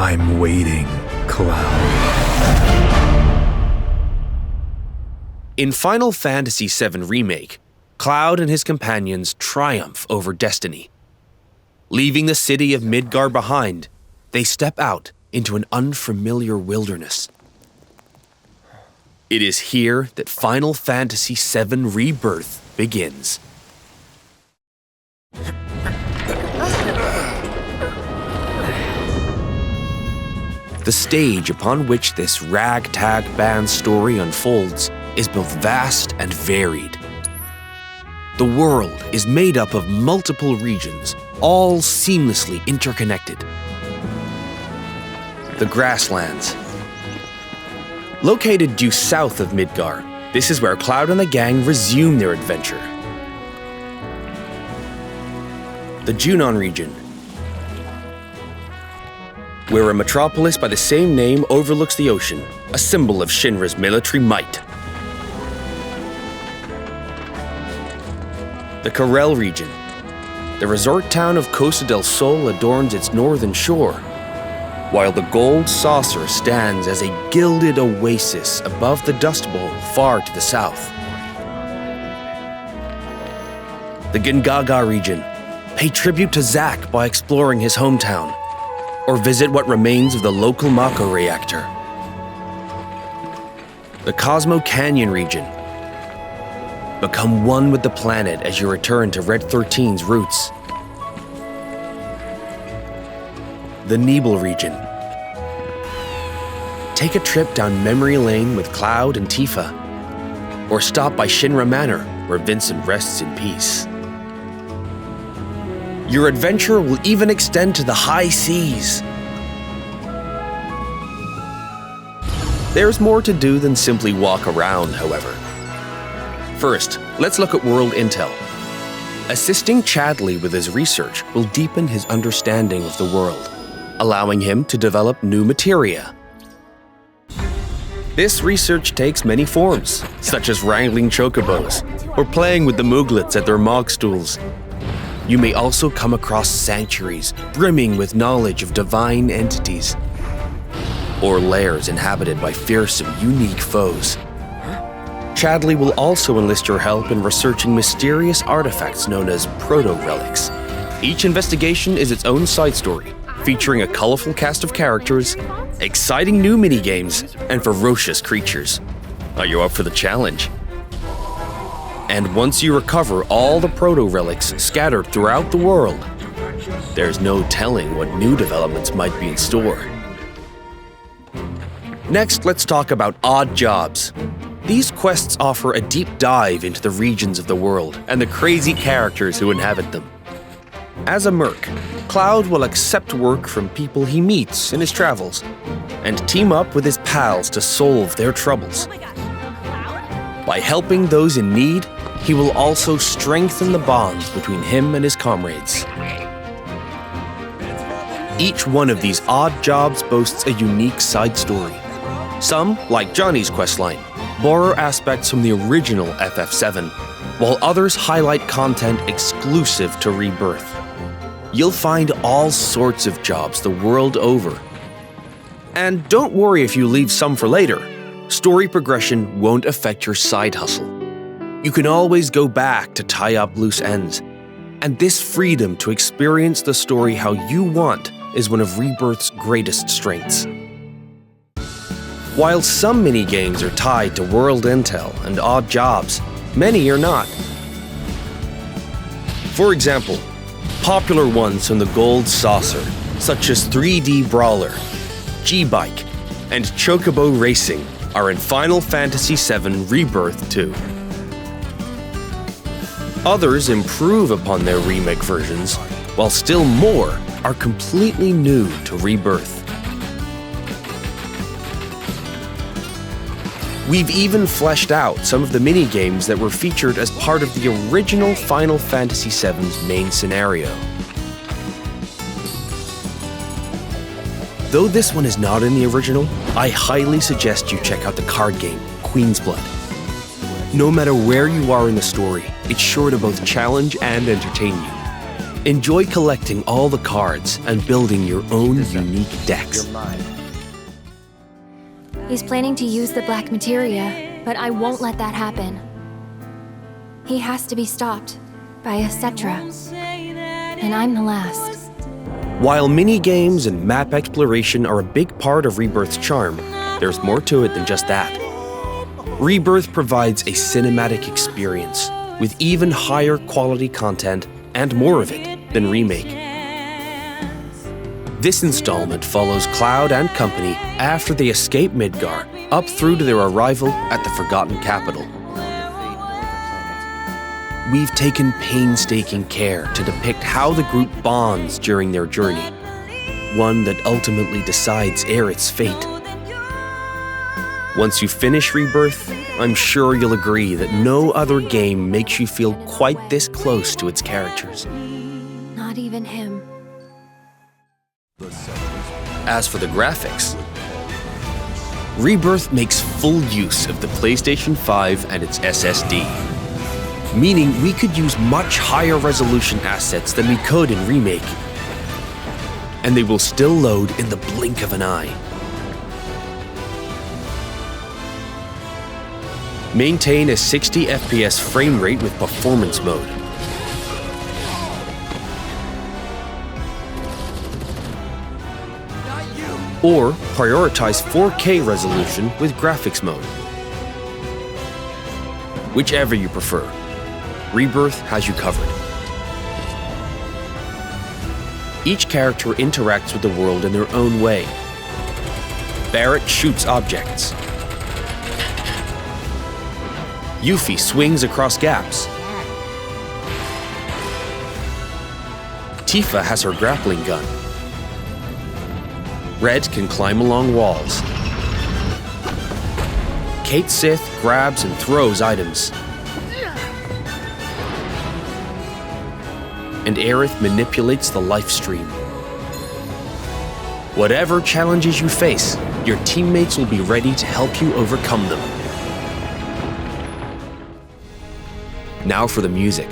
I'm waiting, Cloud. In Final Fantasy VII Remake, Cloud and his companions triumph over destiny. Leaving the city of Midgar behind, they step out into an unfamiliar wilderness. It is here that Final Fantasy VII Rebirth begins. The stage upon which this ragtag band story unfolds is both vast and varied. The world is made up of multiple regions, all seamlessly interconnected. The grasslands. Located due south of Midgar, this is where Cloud and the gang resume their adventure. The Junon region, where a metropolis by the same name overlooks the ocean, a symbol of Shinra's military might. The Corel region. The resort town of Costa del Sol adorns its northern shore, while the Gold Saucer stands as a gilded oasis above the Dust Bowl far to the south. The Gingaga region. Pay tribute to Zack by exploring his hometown, or visit what remains of the local Mako reactor. The Cosmo Canyon region. Become one with the planet as you return to Red 13's roots. The Nebel region. Take a trip down memory lane with Cloud and Tifa, or stop by Shinra Manor, where Vincent rests in peace. Your adventure will even extend to the high seas. There's more to do than simply walk around, however. First, let's look at world intel. Assisting Chadley with his research will deepen his understanding of the world, allowing him to develop new materia. This research takes many forms, such as wrangling chocobos, or playing with the mooglets at their mog stools. You may also come across sanctuaries brimming with knowledge of divine entities, or lairs inhabited by fearsome, unique foes. Chadley will also enlist your help in researching mysterious artifacts known as proto-relics. Each investigation is its own side story, featuring a colorful cast of characters, exciting new minigames, and ferocious creatures. Are you up for the challenge? And once you recover all the proto-relics scattered throughout the world, there's no telling what new developments might be in store. Next, let's talk about odd jobs. These quests offer a deep dive into the regions of the world and the crazy characters who inhabit them. As a merc, Cloud will accept work from people he meets in his travels and team up with his pals to solve their troubles. By helping those in need, he will also strengthen the bonds between him and his comrades. Each one of these odd jobs boasts a unique side story. Some, like Johnny's questline, borrow aspects from the original FF7, while others highlight content exclusive to Rebirth. You'll find all sorts of jobs the world over. And don't worry if you leave some for later. Story progression won't affect your side hustle. You can always go back to tie up loose ends. And this freedom to experience the story how you want is one of Rebirth's greatest strengths. While some minigames are tied to world intel and odd jobs, many are not. For example, popular ones from the Gold Saucer, such as 3D Brawler, G-Bike, and Chocobo Racing, are in Final Fantasy VII Rebirth 2. Others improve upon their remake versions, while still more are completely new to Rebirth. We've even fleshed out some of the minigames that were featured as part of the original Final Fantasy VII's main scenario. Though this one is not in the original, I highly suggest you check out the card game, Queen's Blood. No matter where you are in the story, it's sure to both challenge and entertain you. Enjoy collecting all the cards and building your own unique decks. He's planning to use the black materia, but I won't let that happen. He has to be stopped by a Cetra, and I'm the last. While mini-games and map exploration are a big part of Rebirth's charm, there's more to it than just that. Rebirth provides a cinematic experience with even higher quality content and more of it than Remake. This installment follows Cloud and company after they escape Midgar, up through to their arrival at the Forgotten Capital. We've taken painstaking care to depict how the group bonds during their journey, one that ultimately decides Aerith's fate. Once you finish Rebirth, I'm sure you'll agree that no other game makes you feel quite this close to its characters. Not even him. As for the graphics, Rebirth makes full use of the PlayStation 5 and its SSD, meaning we could use much higher resolution assets than we could in Remake, and they will still load in the blink of an eye. Maintain a 60 FPS frame rate with performance mode. Or prioritize 4K resolution with graphics mode. Whichever you prefer, Rebirth has you covered. Each character interacts with the world in their own way. Barrett shoots objects. Yuffie swings across gaps. Tifa has her grappling gun. Red can climb along walls. Cait Sith grabs and throws items. And Aerith manipulates the life stream. Whatever challenges you face, your teammates will be ready to help you overcome them. Now for the music.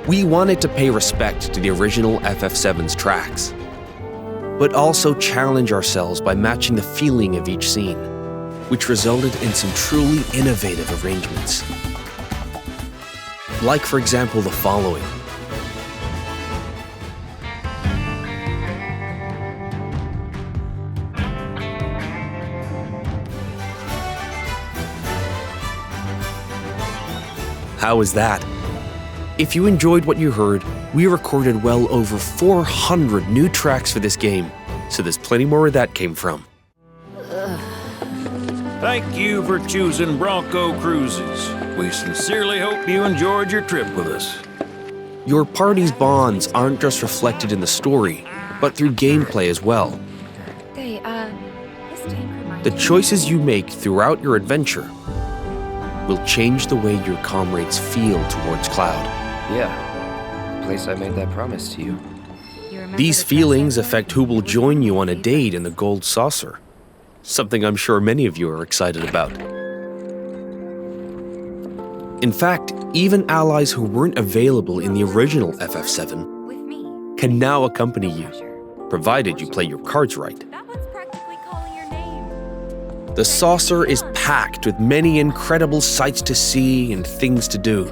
We wanted to pay respect to the original FF7's tracks, but also challenge ourselves by matching the feeling of each scene, which resulted in some truly innovative arrangements. Like, for example, the following. How was that? If you enjoyed what you heard, we recorded well over 400 new tracks for this game, so there's plenty more where that came from. Thank you for choosing Bronco Cruises. We sincerely hope you enjoyed your trip with us. Your party's bonds aren't just reflected in the story, but through gameplay as well. Hey, this tank reminds The choices you make throughout your adventure will change the way your comrades feel towards Cloud. Yeah, place I made that promise to you. These feelings affect who will join you on a date in the Gold Saucer, something I'm sure many of you are excited about. In fact, even allies who weren't available in the original FF7 can now accompany you, provided you play your cards right. The saucer is packed with many incredible sights to see and things to do.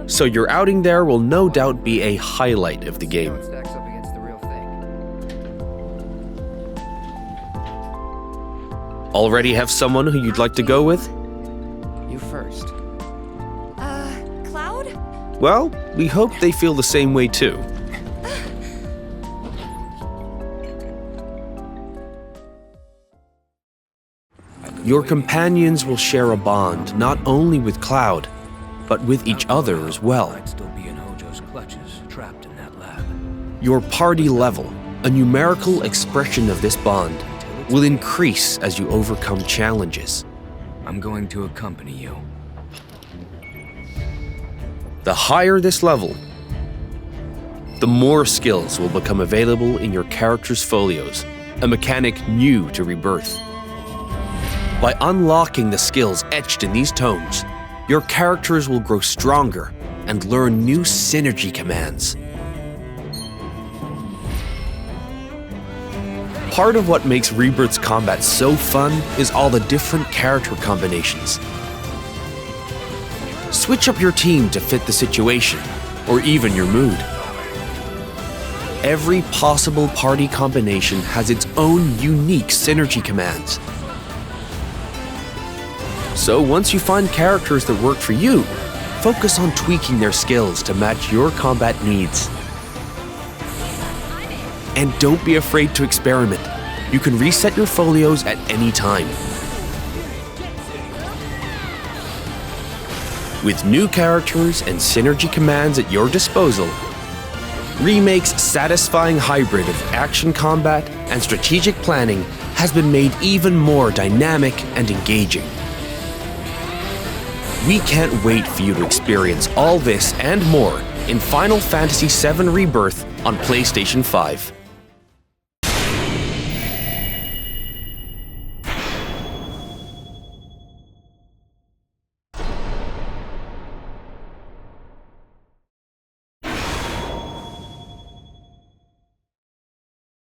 So your outing there will no doubt be a highlight of the game. Stacks up against the real thing. Already have someone who you'd like to go with? You first. Cloud? Well, we hope they feel the same way too. Your companions will share a bond not only with Cloud, but with each other as well. I'd still be in Hojo's clutches, trapped in that lab. Your party level, a numerical expression of this bond, will increase as you overcome challenges. I'm going to accompany you. The higher this level, the more skills will become available in your character's folios, a mechanic new to Rebirth. By unlocking the skills etched in these tomes, your characters will grow stronger, and learn new synergy commands. Part of what makes Rebirth's combat so fun is all the different character combinations. Switch up your team to fit the situation, or even your mood. Every possible party combination has its own unique synergy commands. So once you find characters that work for you, focus on tweaking their skills to match your combat needs. And don't be afraid to experiment. You can reset your folios at any time. With new characters and synergy commands at your disposal, Remake's satisfying hybrid of action combat and strategic planning has been made even more dynamic and engaging. We can't wait for you to experience all this and more in Final Fantasy VII Rebirth on PlayStation 5.